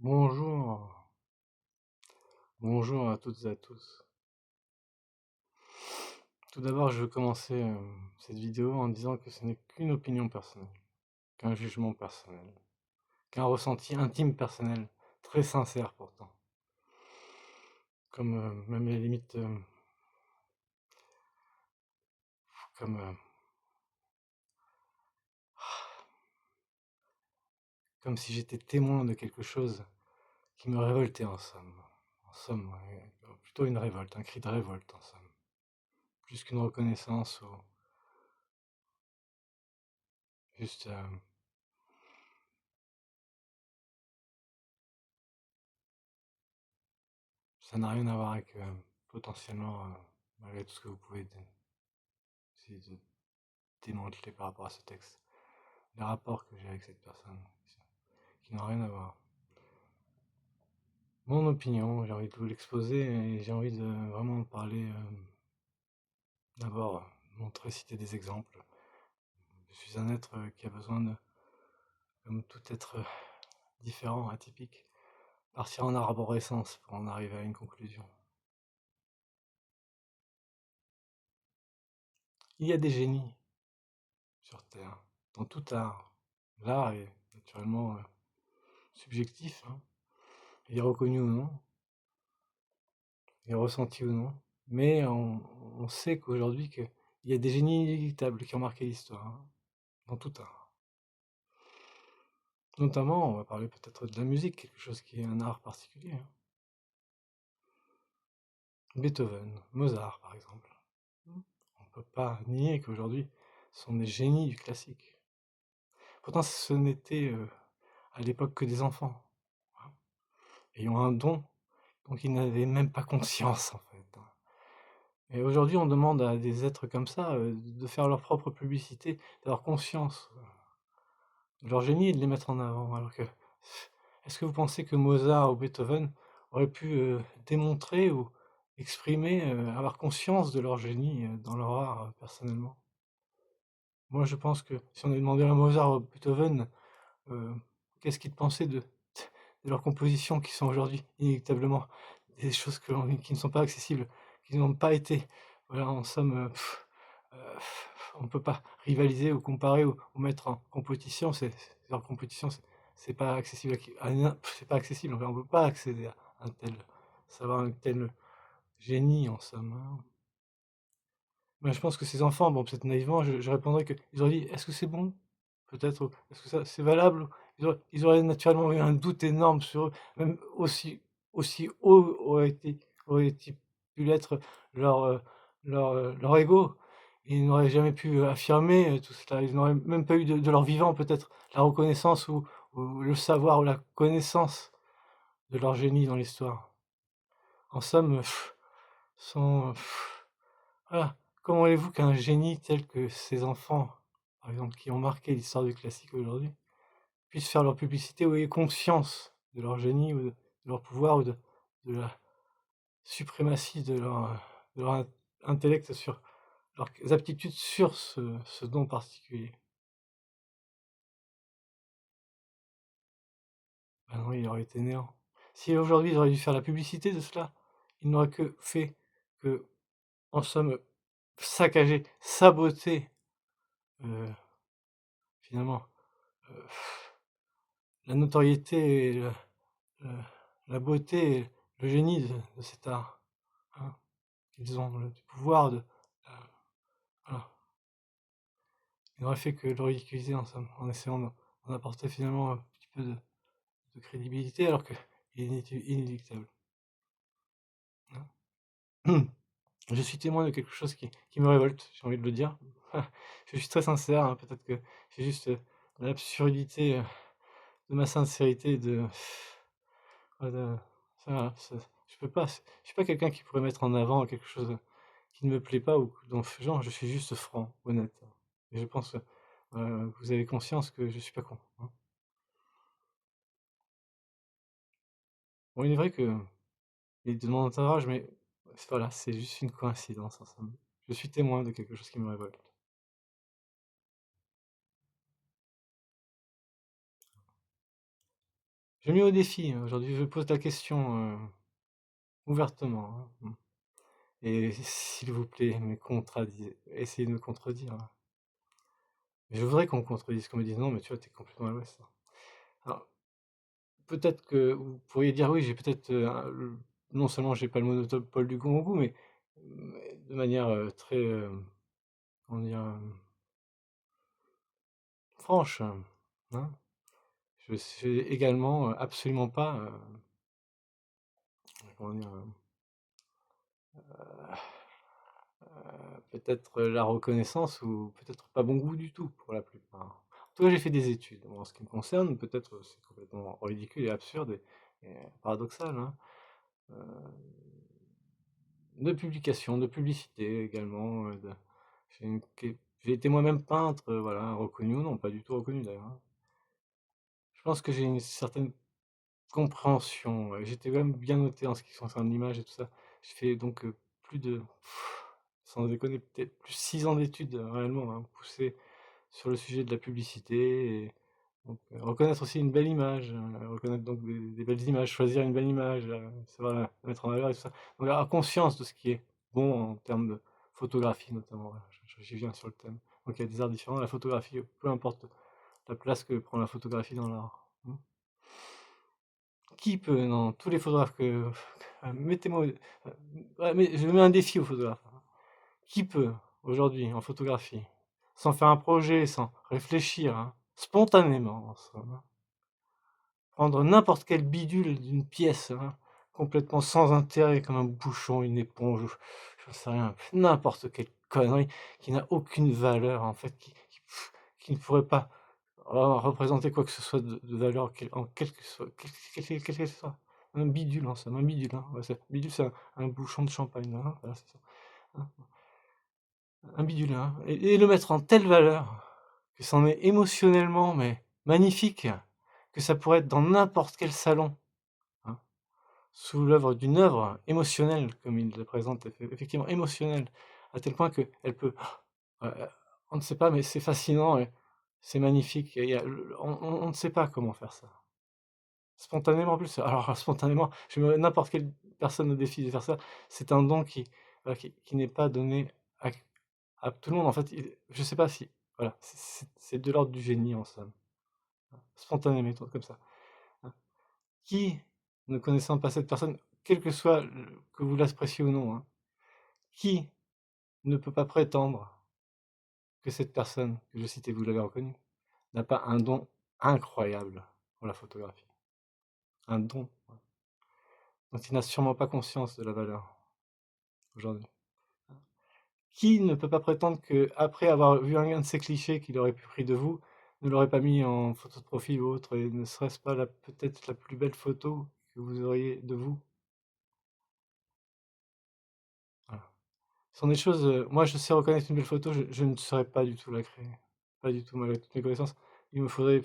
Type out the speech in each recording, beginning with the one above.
Bonjour, bonjour à toutes et à tous. Tout d'abord, je veux commencer cette vidéo en disant que ce n'est qu'une opinion personnelle, qu'un jugement personnel, qu'un ressenti intime personnel, très sincère pourtant. Comme même à la limite, comme, comme si j'étais témoin de quelque chose qui me révoltait en somme. En somme, ouais, plutôt une révolte, un cri de révolte en somme. Plus qu'une reconnaissance ou juste... ça n'a rien à voir avec potentiellement, malgré tout ce que vous pouvez essayer de démanteler par rapport à ce texte, les rapports que j'ai avec cette personne, qui n'ont rien à voir. Mon opinion, j'ai envie de vous l'exposer et j'ai envie de vraiment parler, d'abord montrer, citer des exemples. Je suis un être qui a besoin de, comme tout être différent, atypique, partir en arborescence pour en arriver à une conclusion. Il y a des génies sur Terre, dans tout art. L'art est naturellement subjectif, hein. Il est reconnu ou non, il est ressenti ou non, mais on sait qu'aujourd'hui qu'il y a des génies inéluctables qui ont marqué l'histoire, hein, dans tout art. Notamment, on va parler peut-être de la musique, quelque chose qui est un art particulier, hein. Beethoven, Mozart par exemple. On ne peut pas nier qu'aujourd'hui, ce sont des génies du classique. Pourtant, ce n'était à l'époque que des enfants, hein, ayant un don dont ils n'avaient même pas conscience en fait, hein. Et aujourd'hui, on demande à des êtres comme ça de faire leur propre publicité, d'avoir conscience de leur génie et de les mettre en avant. Alors que, est-ce que vous pensez que Mozart ou Beethoven auraient pu démontrer ou exprimer, avoir conscience de leur génie dans leur art personnellement? Moi, je pense que si on avait demandé à Mozart ou Beethoven euh, qu'est-ce qu'ils pensaient de leurs compositions qui sont aujourd'hui inéluctablement des choses qui ne sont pas accessibles, qui n'ont pas été. Voilà, en somme, euh, on ne peut pas rivaliser ou comparer ou mettre en compétition. Leur compétition, c'est pas accessible. C'est pas accessible. On ne peut pas accéder à un tel savoir, un tel génie en somme, hein. Mais je pense que ces enfants, bon, peut-être naïvement, je répondrais qu'ils auraient dit, est-ce que c'est bon? Peut-être, est-ce que ça c'est valable? Ils auraient naturellement eu un doute énorme sur eux, même aussi haut aurait-il pu l'être leur, leur ego. Ils n'auraient jamais pu affirmer tout cela. Ils n'auraient même pas eu de leur vivant peut-être la reconnaissance ou le savoir ou la connaissance de leur génie dans l'histoire. En somme, sans, voilà. Comment voulez-vous qu'un génie tel que ces enfants, par exemple, qui ont marqué l'histoire du classique aujourd'hui, puissent faire leur publicité ou aient conscience de leur génie ou de leur pouvoir ou de la suprématie de leur intellect sur leurs aptitudes sur ce don particulier? Ben non, il aurait été néant. Si aujourd'hui ils auraient dû faire la publicité de cela, ils n'auraient que fait que, en somme, saccager, saboter, finalement, heu, la notoriété et le la beauté et le génie de cet art, hein. Ils ont le pouvoir de, voilà. Ils n'auraient fait que le ridiculiser en somme, en essayant d'en apporter finalement un petit peu de crédibilité alors qu'il est inéluctable, hein. Je suis témoin de quelque chose qui me révolte, j'ai envie de le dire. Je suis très sincère, hein, peut-être que c'est juste, l'absurdité, de ma sincérité de ça je peux pas, je suis pas quelqu'un qui pourrait mettre en avant quelque chose qui ne me plaît pas ou dont genre je suis juste franc, honnête, et je pense, que vous avez conscience que je suis pas con, hein. Bon, il est vrai qu'il est de mon entourage, mais voilà, c'est juste une coïncidence en somme. Je suis témoin de quelque chose qui me révolte. Je mets au défi, aujourd'hui, je pose la question, ouvertement, hein, et s'il vous plaît, essayez de me contredire, hein. Je voudrais qu'on me contredise, qu'on me dise: «Non, mais tu vois, tu es complètement à l'ouest, hein». Alors, peut-être que vous pourriez dire: «Oui, j'ai peut-être, non seulement j'ai pas le monopole du bon goût, mais de manière, très, comment dire? Franche, hein. Je sais également, absolument pas, comment dire? Peut-être la reconnaissance ou peut-être pas bon goût du tout pour la plupart. En tout cas, j'ai fait des études. Bon, en ce qui me concerne, peut-être, c'est complètement ridicule et absurde et paradoxal, hein, heu, de publication, de publicité également, j'ai été moi-même peintre, voilà, reconnu ou non, pas du tout reconnu d'ailleurs, hein. Je pense que j'ai une certaine compréhension, ouais. J'étais quand même bien noté en ce qui concerne l'image et tout ça. J'ai fait donc, plus de sans déconner, peut-être plus 6 ans d'études, réellement, hein, poussées sur le sujet de la publicité et donc, reconnaître aussi une belle image, reconnaître donc des belles images, choisir une belle image, savoir la mettre en valeur et tout ça. Donc avoir conscience de ce qui est bon en termes de photographie notamment, voilà, j'y viens sur le thème. Donc il y a des arts différents, la photographie, peu importe la place que prend la photographie dans l'art. Qui peut, non, tous les photographes mettez-moi, ouais, mais je mets un défi aux photographes, hein. Qui peut, aujourd'hui, en photographie, sans faire un projet, sans réfléchir, hein, spontanément, en somme, hein, prendre n'importe quel bidule d'une pièce, hein, complètement sans intérêt, comme un bouchon, une éponge, ou j'en sais rien, n'importe quelle connerie qui n'a aucune valeur, en fait, qui ne pourrait pas représenter quoi que ce soit de valeur, en quel que soit, quel qu'elle soit. Un bidule, en somme, un bidule, hein, ouais, bidule, c'est un bouchon de champagne, hein, voilà, c'est ça, hein. Un bidule, hein, et le mettre en telle valeur que c'en est émotionnellement, mais magnifique, que ça pourrait être dans n'importe quel salon, hein, sous l'œuvre d'une œuvre émotionnelle, comme il le présente, effectivement émotionnelle, à tel point qu'elle peut, on ne sait pas, mais c'est fascinant et c'est magnifique et il y a le on ne sait pas comment faire ça. Spontanément en plus, alors spontanément, je mets n'importe quelle personne au défi de faire ça, c'est un don qui, voilà, qui n'est pas donné à tout le monde en fait, je sais pas si voilà, c'est de l'ordre du génie en somme. Spontané, mettons comme ça, hein. Qui, ne connaissant pas cette personne, quel que soit le que vous l'appréciez ou non, hein, qui ne peut pas prétendre que cette personne que je citais, vous l'avez reconnue, n'a pas un don incroyable pour la photographie? Un don, ouais, dont il n'a sûrement pas conscience de la valeur aujourd'hui. Qui ne peut pas prétendre qu'après avoir vu un de ces clichés qu'il aurait pu pris de vous, ne l'aurait pas mis en photo de profil ou autre et ne serait-ce pas la peut-être la plus belle photo que vous auriez de vous? Voilà. Ce sont des choses, moi je sais reconnaître une belle photo, je ne saurais pas du tout la créer. Pas du tout, malgré toutes mes connaissances. Il me faudrait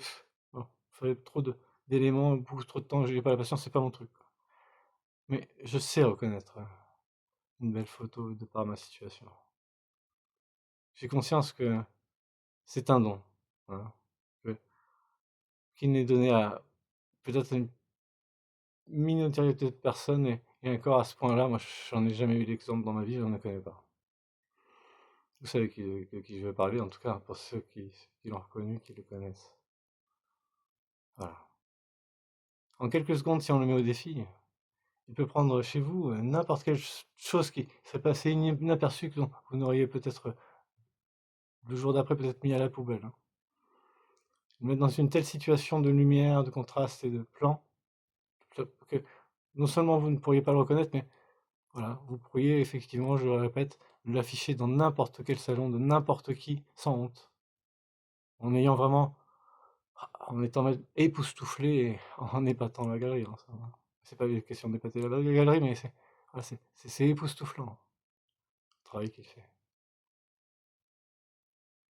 bon, il faudrait trop de d'éléments, beaucoup trop de temps, j'ai pas la patience, c'est pas mon truc, quoi. Mais je sais reconnaître, une belle photo de par ma situation. J'ai conscience que c'est un don, voilà, que qui n'est donné à peut-être une minorité de personnes et encore à ce point-là, moi j'en ai jamais eu d'exemple dans ma vie, j'en ne connais pas. Vous savez de qui je veux parler, en tout cas pour ceux qui l'ont reconnu, qui le connaissent. Voilà. En quelques secondes, si on le met au défi, il peut prendre chez vous, n'importe quelle chose qui serait passée inaperçue, que vous n'auriez peut-être, le jour d'après, peut-être mis à la poubelle, hein. Le mettre dans une telle situation de lumière, de contraste et de plan, que non seulement vous ne pourriez pas le reconnaître, mais voilà, vous pourriez effectivement, je le répète, l'afficher dans n'importe quel salon de n'importe qui, sans honte. En ayant vraiment en étant même époustouflé et en épatant la galerie, en somme, hein. C'est pas une question d'épater la galerie, mais voilà, c'est époustouflant, le travail qu'il fait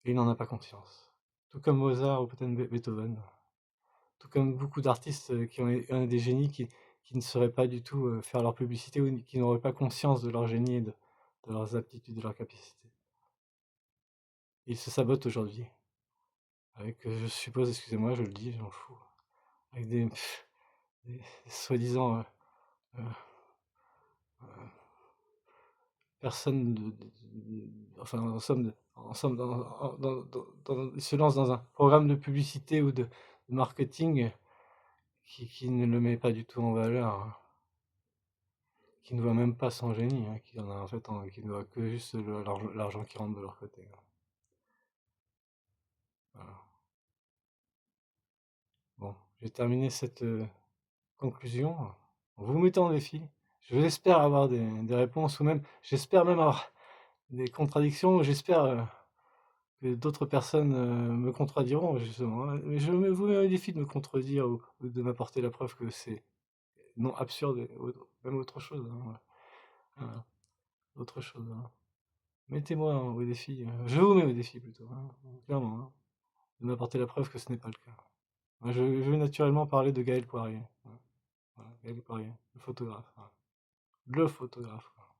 et il n'en a pas conscience. Tout comme Mozart ou peut-être Beethoven, tout comme beaucoup d'artistes, qui ont des génies qui ne sauraient pas du tout, faire leur publicité ou qui n'auraient pas conscience de leur génie et de leurs aptitudes, de leurs capacités. Ils se sabotent aujourd'hui avec, je suppose, excusez-moi, je le dis, je m'en fous, avec des des soi-disant, heu heu, personnes enfin, en somme, ils se lancent dans un programme de publicité ou de marketing qui ne le met pas du tout en valeur, hein, qui ne voit même pas son génie, hein, qui en a en fait, qui ne voit que juste l'argent qui rentre de leur côté, hein. Voilà. Bon, j'ai terminé cette, conclusion en vous mettant en défi. J'espère avoir des réponses ou même j'espère même avoir des contradictions. J'espère, que d'autres personnes, me contrediront justement, hein. Mais vous mets au défi de me contredire ou de m'apporter la preuve que c'est non absurde et même autre chose, hein, voilà. Voilà, autre chose, hein. Mettez-moi au défi, je vous mets au défi plutôt, hein, clairement, hein, de m'apporter la preuve que ce n'est pas le cas. Moi, je vais naturellement parler de Gaël Poirier, ouais, voilà, Gaël Poirier, le photographe, voilà. Le photographe, quoi,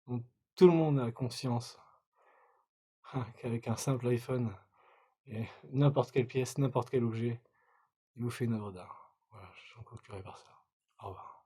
dont tout le monde a conscience qu'avec un simple iPhone et n'importe quelle pièce, n'importe quel objet, il vous fait une œuvre d'art. Voilà, j'en conclurai par ça. Au revoir.